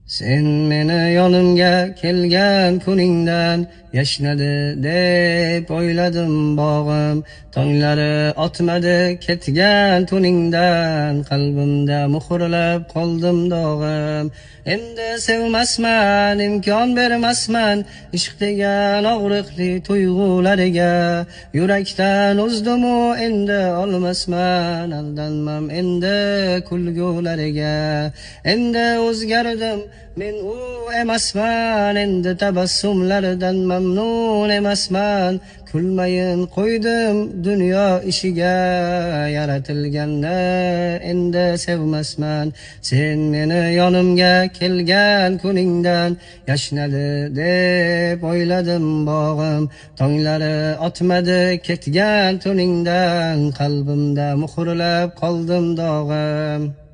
Sen meni yonimga kelgan kuningdan yashnadi deb o'yladim bog'im. Tonglari otmadi ketgan tuningdan, qalbimda muhrlab qoldim dog'im. Endi sevmasman, imkon bermasman ishq degan og'riqli tuyg'ulariga. Yurakdan uzdimu endi olmasman, aldanmam endi kulgulariga. Endi o'zgardim, men u emasman, endi tabassumlardan mamnun emasman. Kulmayin qo'ydim dunyo ishiga, yaratilganda endi sevmasman. Sen meni yonimga kelgan kuningdan yashnadi deb o'yladim bog'im. Tonglari otmadi ketgan tuningdan, qalbimda muhrlab qoldim dog'im.